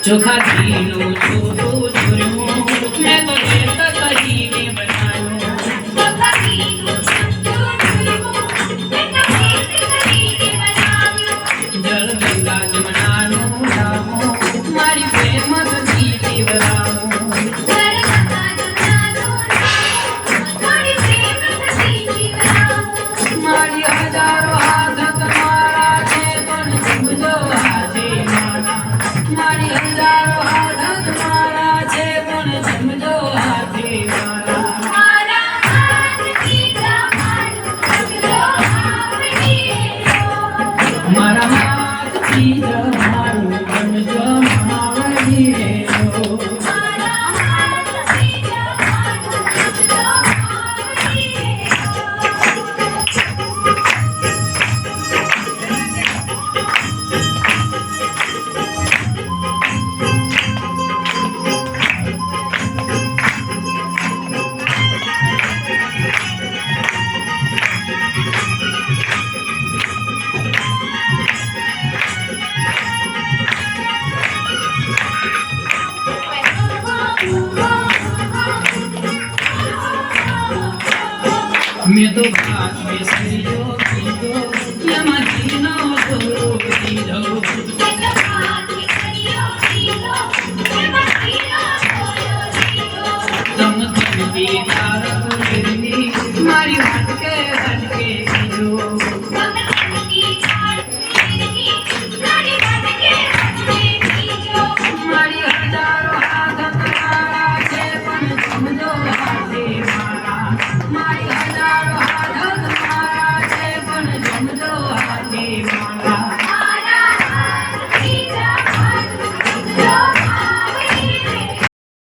ચોખા ઘીનું ચોખ્ખું ચૂરમું મેં તો લેત કરીને બનાવ્યું. ચોખા ઘીનું ચોખ્ખું ચૂરમું મેં તો લેત કરીને બનાવ્યું. જળ ગંગા જમનાનું નામું મારી પ્રેમથી પીવડાવું. જળ ગંગા જમનાનું નામું મારી પ્રેમથી પીવડાવું. મારી હજારો હાથ તમારા છે પણ સમજો હાથે મારા. મારી હજારો હાથ તમારા છે પણ સમજો હાથે મારા. મારા હાથથી તમારું સમજો આવડી રે. મારા હાથથી તમારું સમજો આવડી રે. મારા હાથથી તમારું સમજો આવડી રે. मैं तो बात में सही